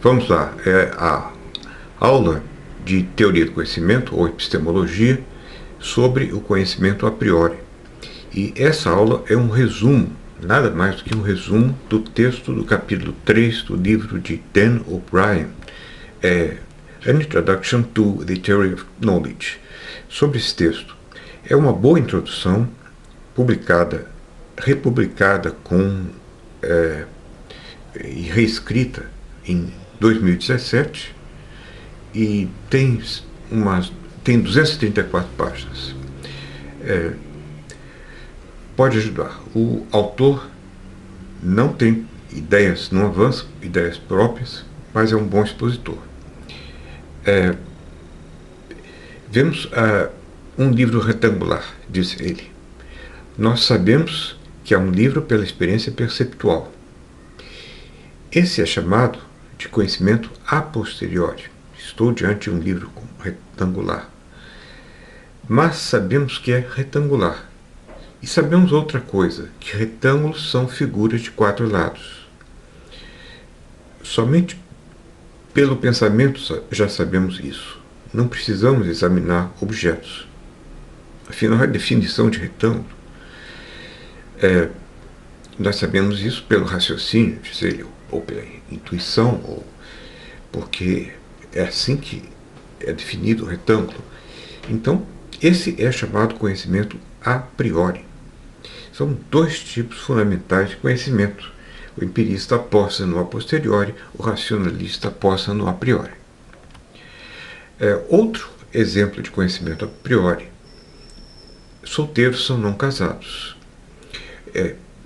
Vamos lá, é a aula de teoria do conhecimento ou epistemologia sobre o conhecimento a priori. E essa aula é um resumo, nada mais do que um resumo do texto do capítulo 3 do livro de Dan O'Brien, An Introduction to the Theory of Knowledge. Sobre esse texto, é uma boa introdução, republicada e reescrita em 2017 e tem 234 páginas. Pode ajudar. O autor não tem ideias, não avança ideias próprias, mas é um bom expositor. Vemos um livro retangular, diz ele. Nós sabemos que é um livro pela experiência perceptual. Esse é chamado de conhecimento a posteriori. Estou diante de um livro retangular. Mas sabemos que é retangular. E sabemos outra coisa, que retângulos são figuras de 4 lados. Somente pelo pensamento já sabemos isso. Não precisamos examinar objetos. Afinal, a definição de retângulo, nós sabemos isso pelo raciocínio, ou pela intuição, ou porque é assim que é definido o retângulo. Então, esse é chamado conhecimento a priori. São 2 tipos fundamentais de conhecimento. O empirista aposta no a posteriori, o racionalista aposta no a priori. Outro exemplo de conhecimento a priori: solteiros são não casados.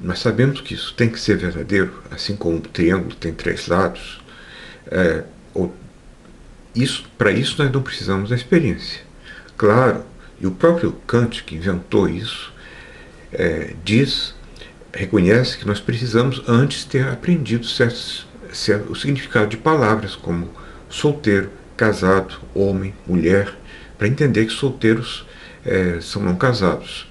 Nós sabemos que isso tem que ser verdadeiro, assim como um triângulo tem 3 lados. Para isso nós não precisamos da experiência. Claro, e o próprio Kant, que inventou isso, reconhece que nós precisamos antes ter aprendido o significado de palavras como solteiro, casado, homem, mulher, para entender que solteiros são não casados.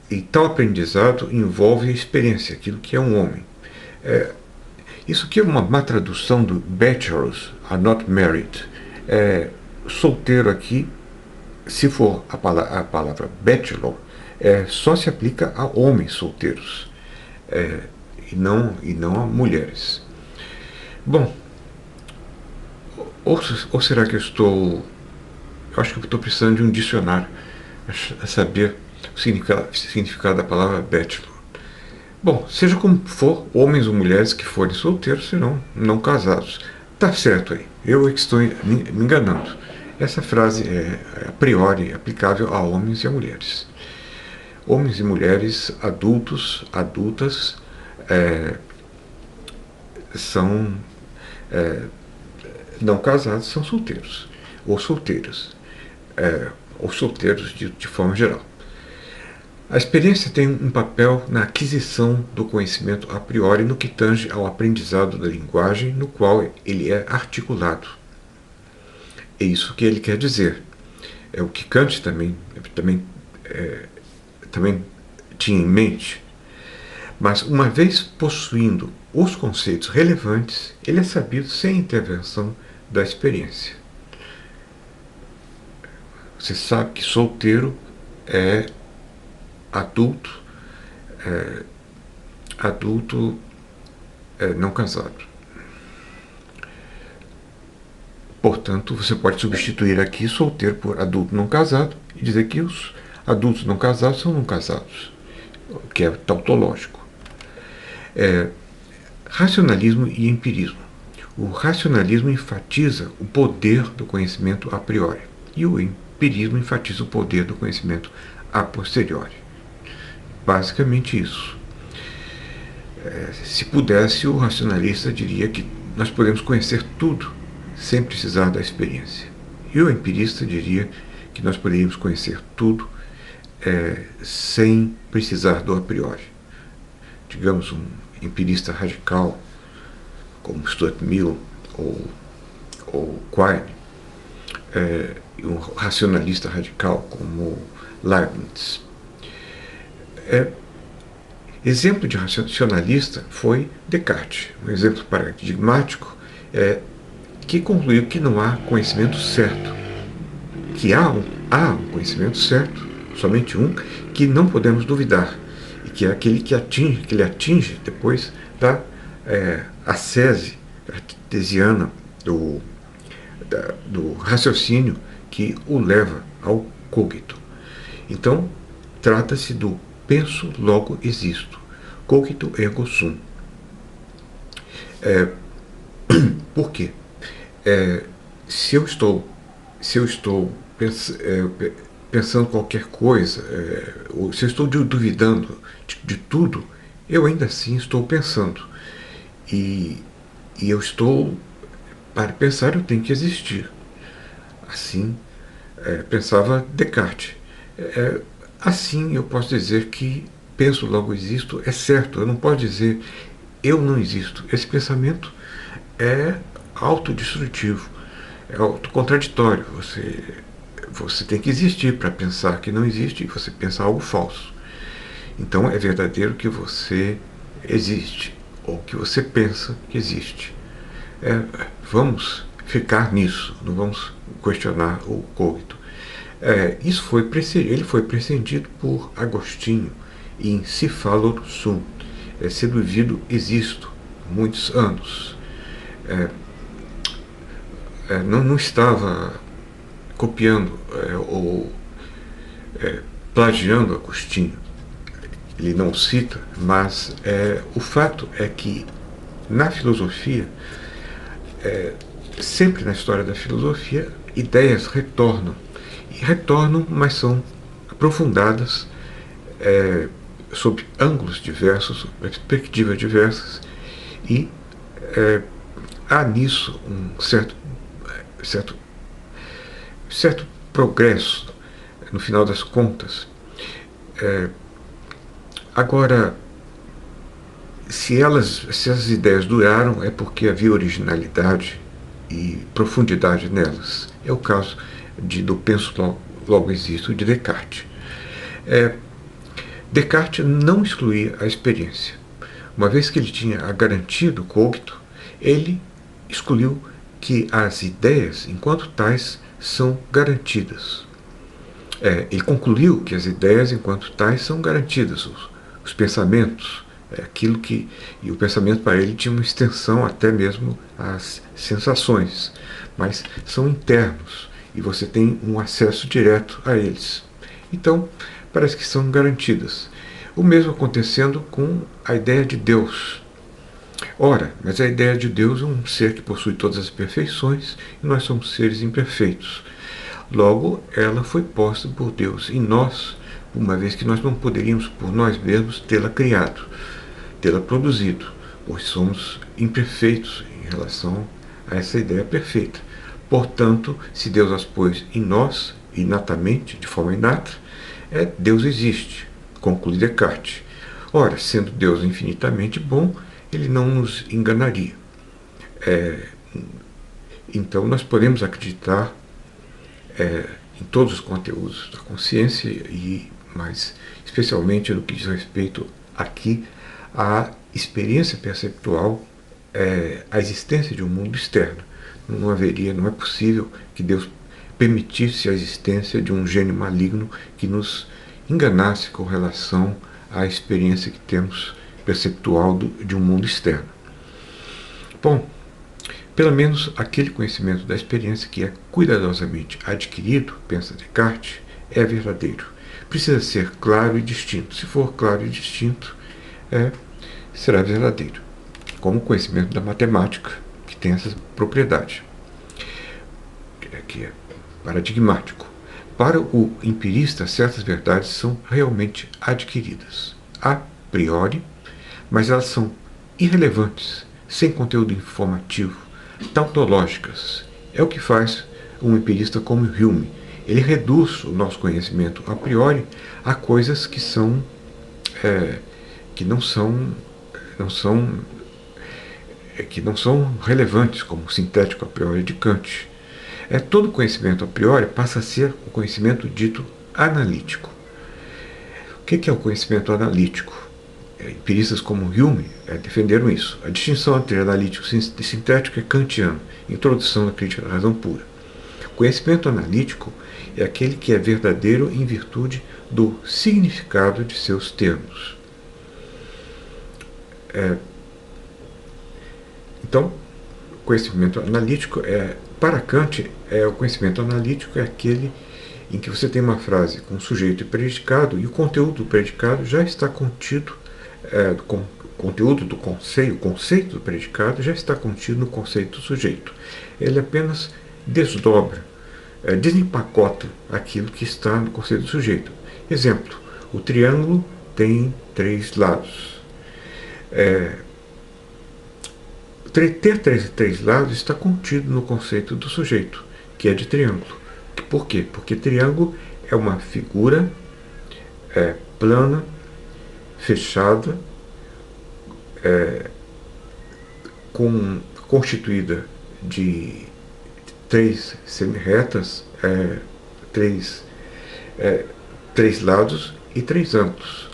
E tal aprendizado envolve a experiência, aquilo que é um homem. Isso aqui é uma má tradução do bachelors are not married. Solteiro aqui, se for a palavra bachelor, só se aplica a homens solteiros, e não a mulheres. Bom, ou será que eu acho que eu estou precisando de um dicionário a saber o significado da palavra bachelor. Bom, seja como for, homens ou mulheres que forem solteiros serão não casados. Tá certo aí, eu é que estou me enganando. Essa frase é a priori aplicável a homens e a mulheres. Homens e mulheres adultas são não casados, são solteiros, ou solteiras, ou solteiros de forma geral. A experiência tem um papel na aquisição do conhecimento a priori no que tange ao aprendizado da linguagem no qual ele é articulado. É isso que ele quer dizer. É o que Kant também tinha em mente. Mas, uma vez possuindo os conceitos relevantes, ele é sabido sem intervenção da experiência. Você sabe que solteiro é adulto não casado. Portanto, você pode substituir aqui solteiro por adulto não casado e dizer que os adultos não casados são não casados, que é tautológico. Racionalismo e empirismo. O racionalismo enfatiza o poder do conhecimento a priori e o empirismo enfatiza o poder do conhecimento a posteriori. Basicamente isso. Se pudesse, o racionalista diria que nós podemos conhecer tudo sem precisar da experiência. E o empirista diria que nós poderíamos conhecer tudo sem precisar do a priori. Digamos, um empirista radical, como Stuart Mill ou Quine, e um racionalista radical, como Leibniz. Exemplo de racionalista foi Descartes, um exemplo paradigmático que concluiu que não há conhecimento certo, que há um conhecimento certo, somente um, que não podemos duvidar, e que é aquele que ele atinge depois da ascese cartesiana do raciocínio que o leva ao cogito. Então, trata-se do penso, logo existo. Cogito ergo sum. Por quê? Se eu estou pensando qualquer coisa, ou se eu estou duvidando de tudo, eu ainda assim estou pensando. E eu estou. Para pensar, eu tenho que existir. Assim pensava Descartes. Assim eu posso dizer que penso, logo existo, é certo. Eu não posso dizer eu não existo. Esse pensamento é autodestrutivo, é autocontraditório. Você tem que existir para pensar que não existe e você pensa algo falso. Então é verdadeiro que você existe, ou que você pensa que existe. Vamos ficar nisso, não vamos questionar o cogito. Ele foi prescindido por Agostinho em Si Fallor Sum, seduzido existo, muitos anos. Não estava copiando ou plagiando Agostinho. Ele não cita, mas o fato é que na filosofia, sempre na história da filosofia, ideias retornam. E retornam, mas são aprofundadas sob ângulos diversos, sob perspectivas diversas, e há nisso um certo progresso, no final das contas. Agora, se essas ideias duraram, é porque havia originalidade e profundidade nelas. É o caso do penso, logo existo, de Descartes. Descartes não excluía a experiência. Uma vez que ele tinha a garantia do cogito, ele excluiu que as ideias, enquanto tais, são garantidas. Ele concluiu que as ideias, enquanto tais, são garantidas. Os pensamentos, aquilo que. E o pensamento para ele tinha uma extensão até mesmo às sensações, mas são internos e você tem um acesso direto a eles. Então, parece que são garantidas. O mesmo acontecendo com a ideia de Deus. Ora, mas a ideia de Deus é um ser que possui todas as perfeições e nós somos seres imperfeitos. Logo, ela foi posta por Deus em nós, uma vez que nós não poderíamos por nós mesmos tê-la criado, tê-la produzido, pois somos imperfeitos em relação a essa ideia perfeita. Portanto, se Deus as pôs em nós, inatamente, de forma inata, Deus existe, conclui Descartes. Ora, sendo Deus infinitamente bom, ele não nos enganaria. Então, nós podemos acreditar em todos os conteúdos da consciência, mas especialmente no que diz respeito aqui à experiência perceptual, à existência de um mundo externo. Não é possível que Deus permitisse a existência de um gênio maligno que nos enganasse com relação à experiência que temos perceptual de um mundo externo. Bom, pelo menos aquele conhecimento da experiência que é cuidadosamente adquirido, pensa Descartes, é verdadeiro. Precisa ser claro e distinto. Se for claro e distinto, será verdadeiro. Como o conhecimento da matemática, que tem essa propriedade, que é paradigmático. Para o empirista, certas verdades são realmente adquiridas, a priori, mas elas são irrelevantes, sem conteúdo informativo, tautológicas. É o que faz um empirista como Hume. Ele reduz o nosso conhecimento a priori a coisas que não são relevantes, como o sintético a priori de Kant. Todo conhecimento a priori passa a ser o conhecimento dito analítico. O que é o conhecimento analítico? empiristas como Hume defenderam isso. A distinção entre analítico e sintético é kantiana, introdução da crítica da razão pura. O conhecimento analítico é aquele que é verdadeiro em virtude do significado de seus termos. Então, o conhecimento analítico para Kant, o conhecimento analítico é aquele em que você tem uma frase com sujeito e predicado, e o conteúdo do predicado já está contido, o conteúdo do conceito, o conceito do predicado já está contido no conceito do sujeito. Ele apenas desdobra, desempacota aquilo que está no conceito do sujeito. Exemplo, o triângulo tem 3 lados. Ter três lados está contido no conceito do sujeito, que é de triângulo. Por quê? Porque triângulo é uma figura plana, fechada, constituída de 3 semirretas, 3 lados e 3 ângulos.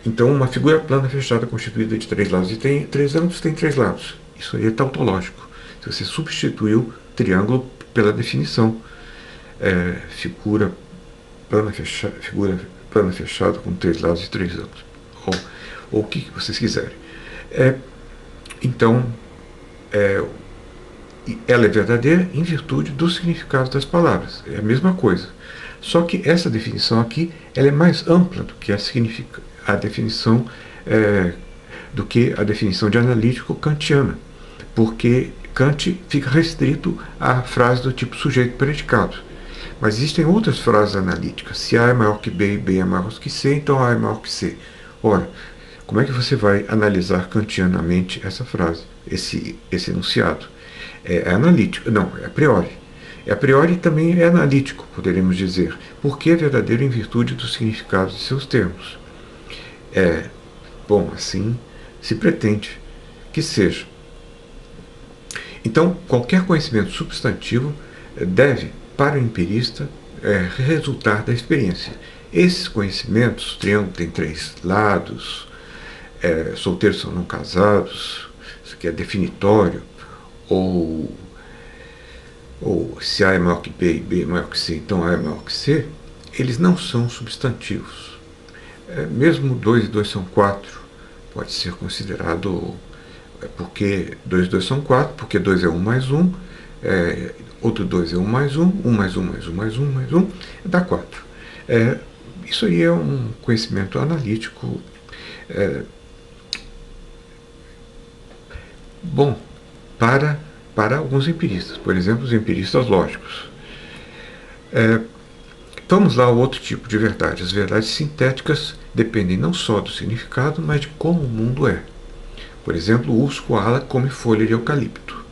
Então, uma figura plana fechada constituída de 3 lados e tem 3 ângulos tem 3 lados. Isso aí é tautológico. Se você substituiu triângulo pela definição, figura plana fechada com 3 lados e 3 ângulos, ou o que vocês quiserem. Então, ela é verdadeira em virtude do significado das palavras. É a mesma coisa. Só que essa definição aqui ela é mais ampla do que a definição de analítico kantiana, porque Kant fica restrito à frase do tipo sujeito-predicado. Mas existem outras frases analíticas. Se A é maior que B e B é maior que C, então A é maior que C. Ora, como é que você vai analisar kantianamente essa frase, esse enunciado? É analítico? Não, é a priori. A priori também é analítico, poderíamos dizer, porque é verdadeiro em virtude do significado de seus termos. Bom, assim se pretende que seja. Então, qualquer conhecimento substantivo deve, para o empirista, resultar da experiência. Esses conhecimentos, triângulo tem 3 lados, solteiros são não casados, isso aqui é definitório, ou se A é maior que B e B é maior que C, então A é maior que C, eles não são substantivos. Mesmo 2 e 2 são 4, pode ser considerado, porque 2 e 2 são 4, porque 2 é 1 mais 1, outro 2 é 1 mais 1, 1 mais 1 mais 1 mais 1 mais 1, dá 4. Isso aí é um conhecimento analítico bom para alguns empiristas, por exemplo, os empiristas lógicos. Vamos lá ao outro tipo de verdade. As verdades sintéticas dependem não só do significado, mas de como o mundo é. Por exemplo, o urso koala come folha de eucalipto.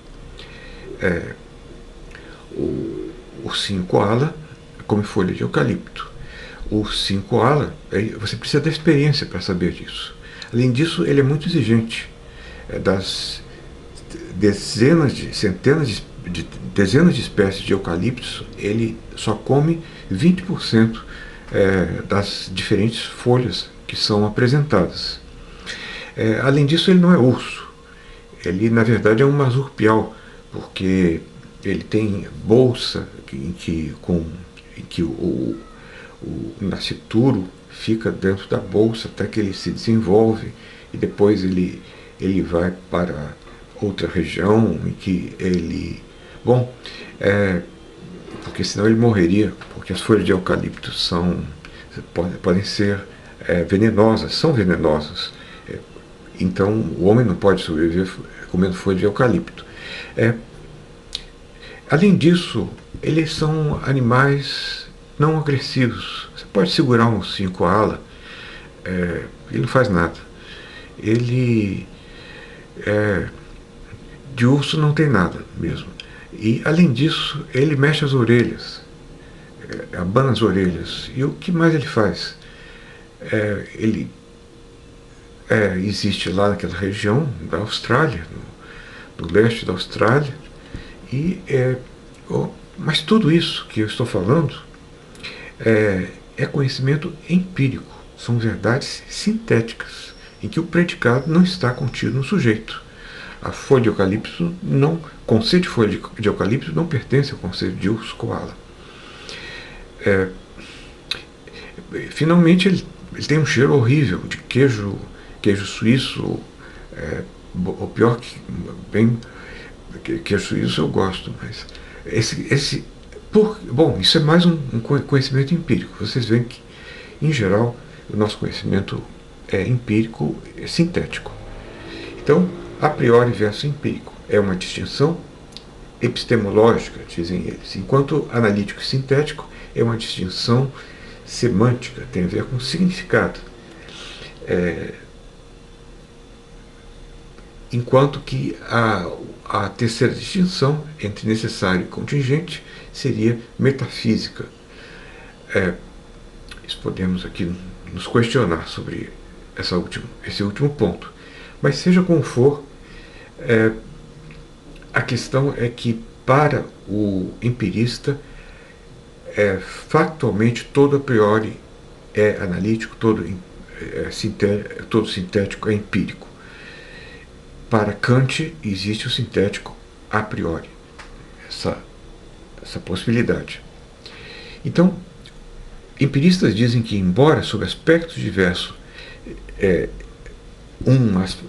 O ursinho koala come folha de eucalipto. O ursinho koala, você precisa da experiência para saber disso. Além disso, ele é muito exigente. Das dezenas de espécies de eucaliptos, ele só come 20% das diferentes folhas que são apresentadas. Além disso, ele não é urso. Ele, na verdade, é um marsupial, porque ele tem bolsa em que o nascituro fica dentro da bolsa até que ele se desenvolve e depois ele vai para outra região em que ele... Bom, porque senão ele morreria, porque as folhas de eucalipto podem ser venenosas, são venenosas. Então o homem não pode sobreviver comendo folha de eucalipto. Além disso, eles são animais não agressivos. Você pode segurar um ursinho koala, ele não faz nada. Ele de urso não tem nada mesmo. E além disso, ele mexe as orelhas, abana as orelhas. E o que mais ele faz? Ele existe lá naquela região da Austrália, no leste da Austrália, mas tudo isso que eu estou falando é conhecimento empírico. são verdades sintéticas, em que o predicado não está contido no sujeito. A folha de eucalipto não, o conceito de folha de eucalipto não pertence ao conceito de urso koala. Finalmente, ele tem um cheiro horrível de queijo suíço, ou pior que bem, queijo suíço eu gosto, mas bom, isso é mais um conhecimento empírico. Vocês veem que, em geral, o nosso conhecimento é empírico, é sintético. Então, a priori versus empírico é uma distinção epistemológica, dizem eles, enquanto analítico e sintético é uma distinção semântica, tem a ver com significado. Enquanto que a terceira distinção entre necessário e contingente seria metafísica. Podemos aqui nos questionar sobre esse último ponto. Mas seja como for, a questão é que para o empirista, factualmente todo a priori é analítico, todo sintético é empírico. Para Kant existe o sintético a priori, essa possibilidade. Então, empiristas dizem que, embora sob aspectos diversos,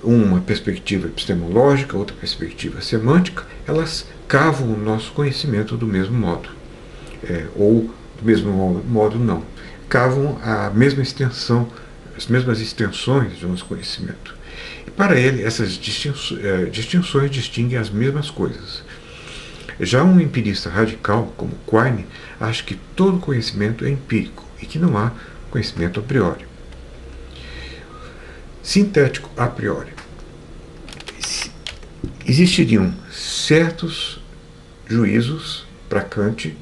uma perspectiva epistemológica, outra perspectiva semântica, elas cavam o nosso conhecimento do mesmo modo. Ou do mesmo modo não. Cavam a mesma extensão, as mesmas extensões do nosso conhecimento. E para ele, essas distinções distinguem as mesmas coisas. Já um empirista radical, como Quine, acha que todo conhecimento é empírico e que não há conhecimento a priori. Sintético a priori. Existiriam certos juízos para Kant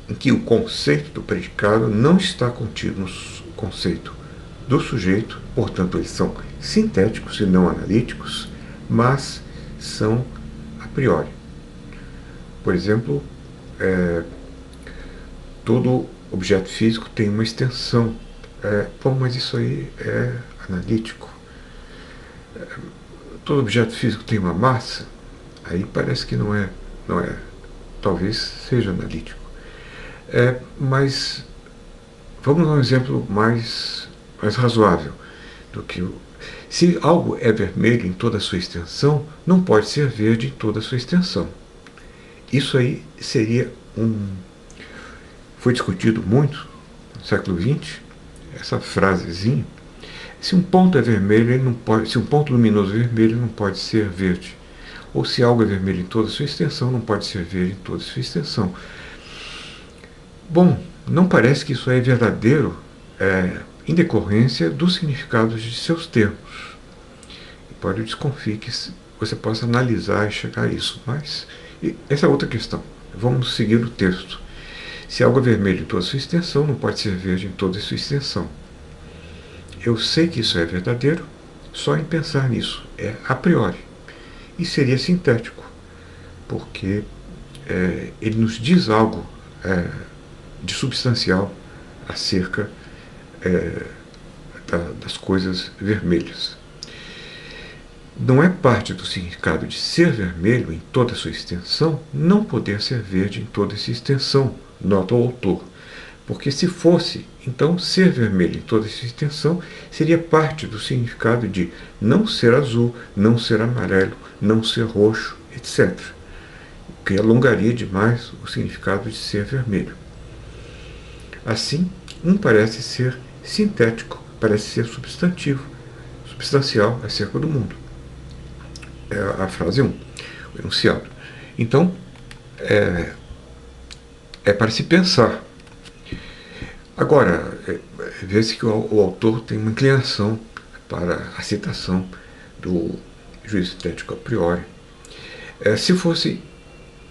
em que o conceito do predicado não está contido no conceito do sujeito, portanto eles são sintéticos e não analíticos, mas são a priori. Por exemplo, todo objeto físico tem uma extensão. Mas isso aí é analítico. Todo objeto físico tem uma massa, aí parece que não é. Talvez seja analítico. Mas vamos a um exemplo mais razoável do que se algo é vermelho em toda a sua extensão, não pode ser verde em toda a sua extensão. Isso aí seria foi discutido muito no século XX, essa frasezinha. Se um ponto é vermelho, ele não pode, se um ponto luminoso é vermelho, não pode ser verde. Ou se algo é vermelho em toda a sua extensão, não pode ser verde em toda a sua extensão. Bom, não parece que isso é verdadeiro em decorrência dos significados de seus termos. Embora eu desconfie que você possa analisar e chegar a isso. Mas essa é outra questão. Vamos seguir o texto. Se algo é vermelho em toda a sua extensão, não pode ser verde em toda a sua extensão. Eu sei que isso é verdadeiro só em pensar nisso. É a priori. E seria sintético, porque ele nos diz algo de substancial acerca das coisas vermelhas. Não é parte do significado de ser vermelho em toda a sua extensão não poder ser verde em toda essa extensão, nota o autor. Porque se fosse, então ser vermelho em toda essa extensão seria parte do significado de não ser azul, não ser amarelo, não ser roxo, etc. O que alongaria demais o significado de ser vermelho. Assim, parece ser sintético, parece ser substancial acerca do mundo. É a frase 1, o enunciado. Então, é para se pensar. Agora, vê-se que o autor tem uma inclinação para a citação do juízo sintético a priori. Se fosse,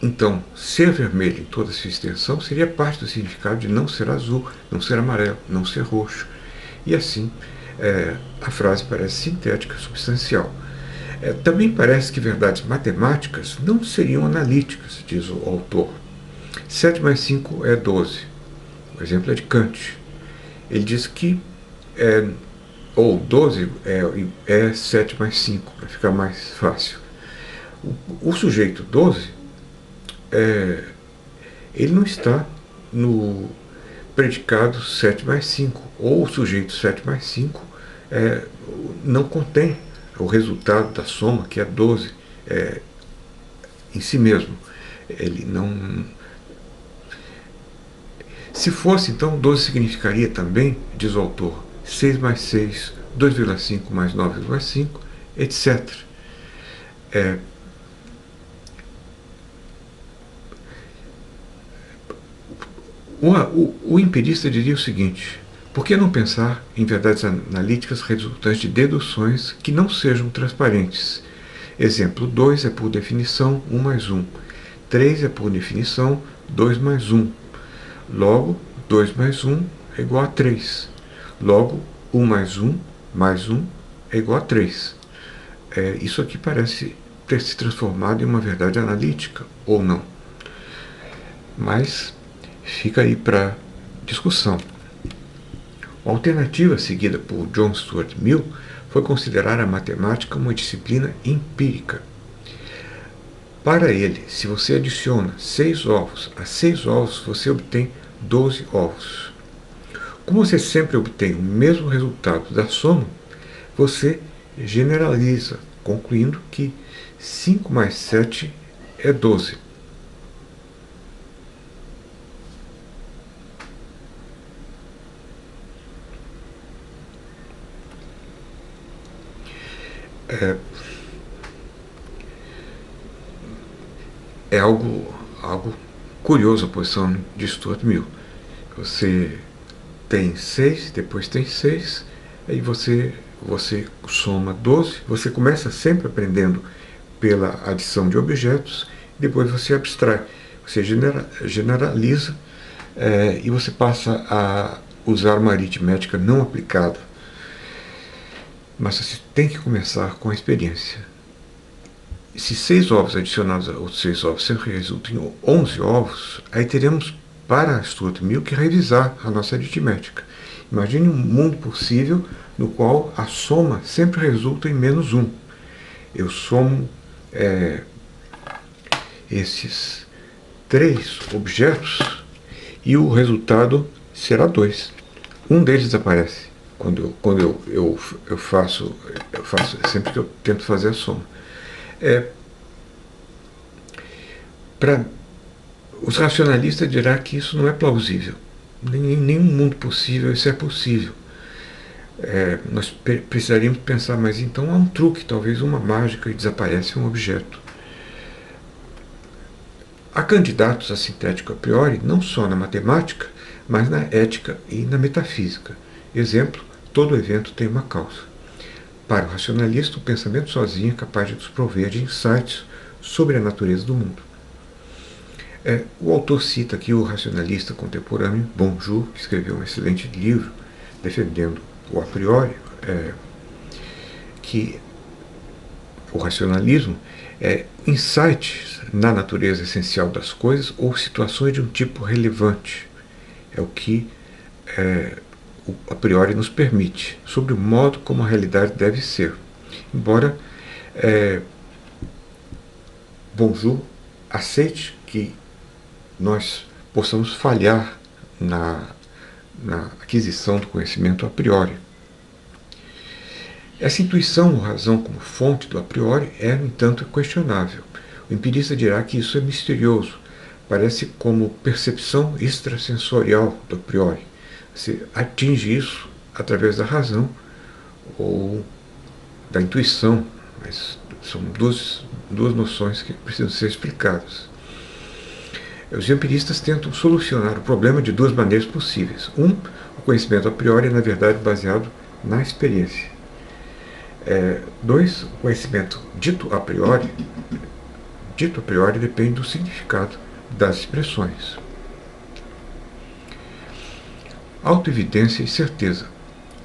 então, ser vermelho em toda a sua extensão, seria parte do significado de não ser azul, não ser amarelo, não ser roxo. E assim, a frase parece sintética, substancial. Também parece que verdades matemáticas não seriam analíticas, diz o autor. 7 mais 5 é 12. O exemplo é de Kant. Ele diz que ou 12 é 7 mais 5, para ficar mais fácil. O sujeito 12, ele não está no predicado 7 mais 5, ou o sujeito 7 mais 5 não contém o resultado da soma, que é 12, em si mesmo. Ele não. Se fosse, então, 12 significaria também, diz o autor, 6 mais 6, 2,5 mais 9,5, etc. O empirista diria o seguinte: por que não pensar em verdades analíticas resultantes de deduções que não sejam transparentes? Exemplo, 2 é por definição 1 mais 1. 3 é por definição 2 mais 1. Logo, 2 mais 1 é igual a 3. Logo, 1 mais 1 é igual a 3. Isso aqui parece ter se transformado em uma verdade analítica, ou não. Mas fica aí para discussão. A alternativa seguida por John Stuart Mill foi considerar a matemática uma disciplina empírica. Para ele, se você adiciona 6 ovos a 6 ovos, você obtém 12 ovos. Como você sempre obtém o mesmo resultado da soma, você generaliza, concluindo que 5 mais 7 é 12. É algo curioso a posição de Stuart Mill. Você tem 6, depois tem 6, aí você soma 12, você começa sempre aprendendo pela adição de objetos, depois você abstrai, você generaliza, e você passa a usar uma aritmética não aplicada. Mas você tem que começar com a experiência. Se 6 ovos adicionados a outros 6 ovos sempre resultam em 11 ovos, aí teremos, para Stuart Mill, que revisar a nossa aritmética. Imagine um mundo possível no qual a soma sempre resulta em menos 1. Eu somo esses 3 objetos e o resultado será 2. Um deles desaparece quando eu faço sempre que eu tento fazer a soma. Os racionalistas dirão que isso não é plausível. Em nenhum mundo possível isso é possível. Nós precisaríamos pensar, mas então há um truque, talvez uma mágica, e desaparece um objeto. Há candidatos a sintético a priori não só na matemática, mas na ética e na metafísica. Exemplo, todo evento tem uma causa. Para o racionalista, o pensamento sozinho é capaz de nos prover de insights sobre a natureza do mundo. O autor cita aqui o racionalista contemporâneo Bonjour, que escreveu um excelente livro defendendo o a priori, que o racionalismo é insights na natureza essencial das coisas ou situações de um tipo relevante. É o que o a priori nos permite, sobre o modo como a realidade deve ser. Embora Bonjour aceite que nós possamos falhar na aquisição do conhecimento a priori. Essa intuição ou razão como fonte do a priori no entanto, questionável. O empirista dirá que isso é misterioso, parece como percepção extrasensorial do a priori. Você atinge isso através da razão ou da intuição, mas são duas noções que precisam ser explicadas. Os empiristas tentam solucionar o problema de duas maneiras possíveis. O conhecimento a priori é, na verdade, baseado na experiência. 2, o conhecimento dito a priori depende do significado das expressões. Autoevidência e certeza.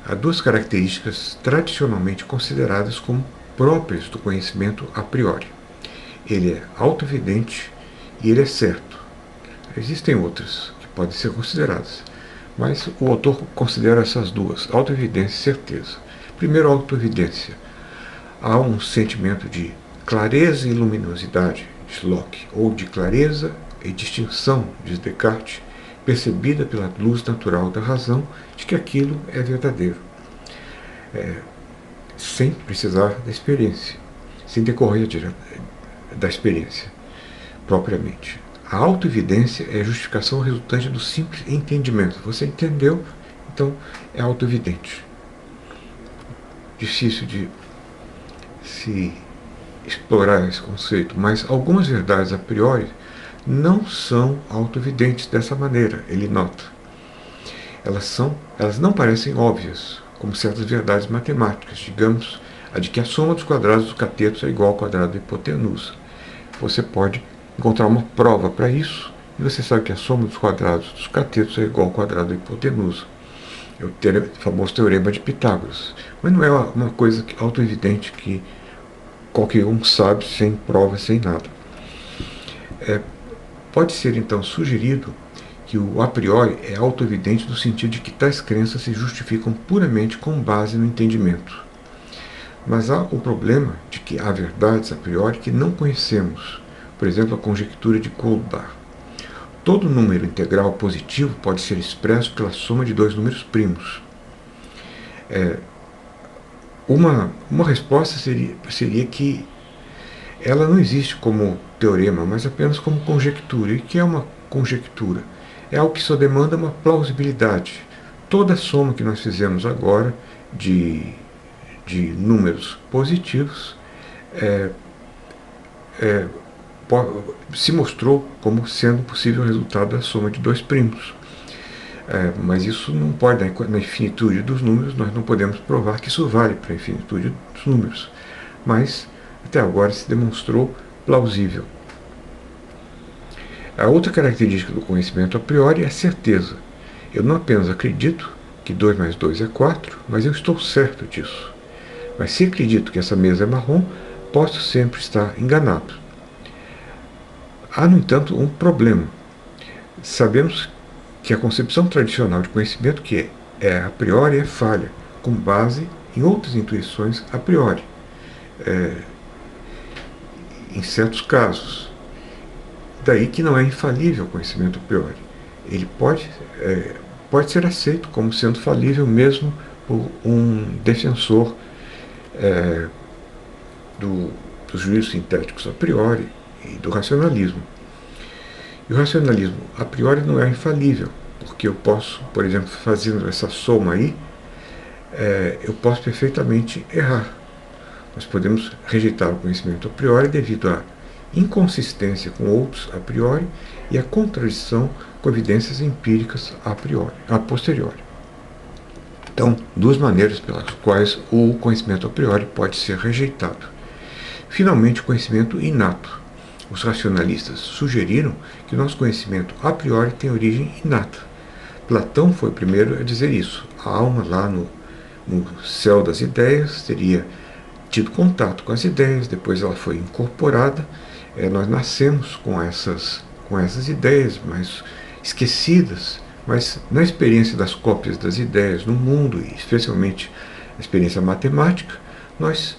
Há duas características tradicionalmente consideradas como próprias do conhecimento a priori. Ele é autoevidente e ele é certo. Existem outras que podem ser consideradas, Mas o autor considera essas duas, autoevidência e certeza. Primeiro, autoevidência. Há um sentimento de clareza e luminosidade, diz Locke, ou de clareza e distinção, diz Descartes, percebida pela luz natural da razão de que aquilo é verdadeiro, sem precisar da experiência, sem decorrer da experiência propriamente. A autoevidência é a justificação resultante do simples entendimento. Você entendeu, então é autoevidente. Difícil de se explorar esse conceito, mas algumas verdades a priori não são autoevidentes dessa maneira, ele nota. Elas não parecem óbvias, como certas verdades matemáticas, digamos, a de que a soma dos quadrados dos catetos é igual ao quadrado da hipotenusa. Você pode encontrar uma prova para isso, e você sabe que a soma dos quadrados dos catetos é igual ao quadrado da hipotenusa. É o famoso teorema de Pitágoras. Mas não é uma coisa autoevidente que qualquer um sabe sem prova, sem nada. Pode ser então sugerido que o a priori é autoevidente no sentido de que tais crenças se justificam puramente com base no entendimento. Mas há o problema de que há verdades a priori que não conhecemos, por exemplo, a conjectura de Goldbach. Todo número integral positivo pode ser expresso pela soma de dois números primos. Uma resposta seria que ela não existe como teorema, mas apenas como conjectura. E o que é uma conjectura? É algo que só demanda uma plausibilidade. Toda a soma que nós fizemos agora de números positivos se mostrou como sendo possível o resultado da soma de dois primos. Mas isso não pode, na infinitude dos números, nós não podemos provar que isso vale para a infinitude dos números. Mas, até agora, se demonstrou plausível. A outra característica do conhecimento a priori é a certeza. Eu não apenas acredito que 2 mais 2 é 4, mas eu estou certo disso. Mas se acredito que essa mesa é marrom, posso sempre estar enganado. Há, no entanto, um problema. Sabemos que a concepção tradicional de conhecimento, que é a priori, é falha, com base em outras intuições a priori, em certos casos. Daí que não é infalível o conhecimento a priori. Ele pode ser aceito como sendo falível mesmo por um defensor dos juízos sintéticos a priori e do racionalismo. E o racionalismo a priori não é infalível, porque eu posso, por exemplo, fazendo essa soma aí, eu posso perfeitamente errar. Nós podemos rejeitar o conhecimento a priori devido à inconsistência com outros a priori e à contradição com evidências empíricas a posteriori. Então, duas maneiras pelas quais o conhecimento a priori pode ser rejeitado. Finalmente, o conhecimento inato. Os racionalistas sugeriram que o nosso conhecimento a priori tem origem inata. Platão foi o primeiro a dizer isso. A alma lá no céu das ideias teria tido contato com as ideias, depois ela foi incorporada. Nós nascemos com essas ideias, mas esquecidas, mas na experiência das cópias das ideias no mundo, e especialmente a experiência matemática, nós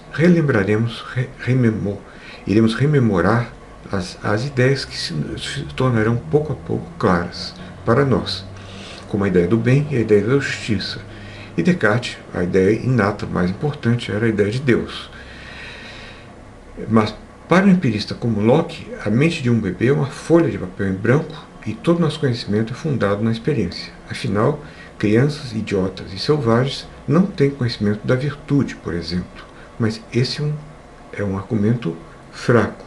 iremos rememorar as ideias que se tornarão pouco a pouco claras para nós, como a ideia do bem e a ideia da justiça. E Descartes, a ideia inata mais importante era a ideia de Deus. Mas para o empirista como Locke, a mente de um bebê é uma folha de papel em branco e todo nosso conhecimento é fundado na experiência. Afinal, crianças idiotas e selvagens não têm conhecimento da virtude, por exemplo. Mas esse é um argumento fraco,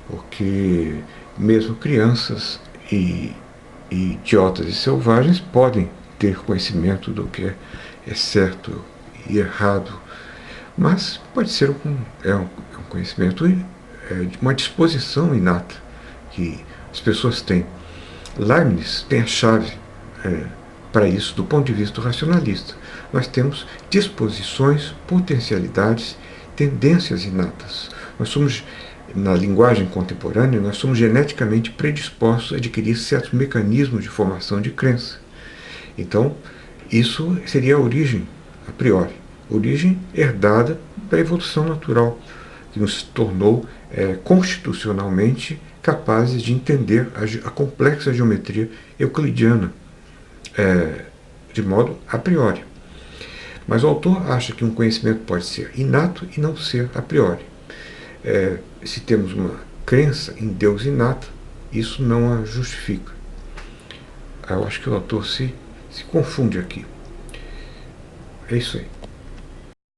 porque mesmo crianças e idiotas e selvagens podem ter conhecimento do que é certo e errado, mas pode ser um conhecimento de uma disposição inata que as pessoas têm. Leibniz tem a chave para isso do ponto de vista racionalista. Nós temos disposições, potencialidades, tendências inatas. Nós somos, na linguagem contemporânea, nós somos geneticamente predispostos a adquirir certos mecanismos de formação de crença. Então, isso seria a origem a priori, origem herdada da evolução natural, que nos tornou constitucionalmente capazes de entender a complexa geometria euclidiana de modo a priori. Mas o autor acha que um conhecimento pode ser inato e não ser a priori. Se temos uma crença em Deus inata, isso não a justifica. Eu acho que o autor se confunde aqui. É isso aí.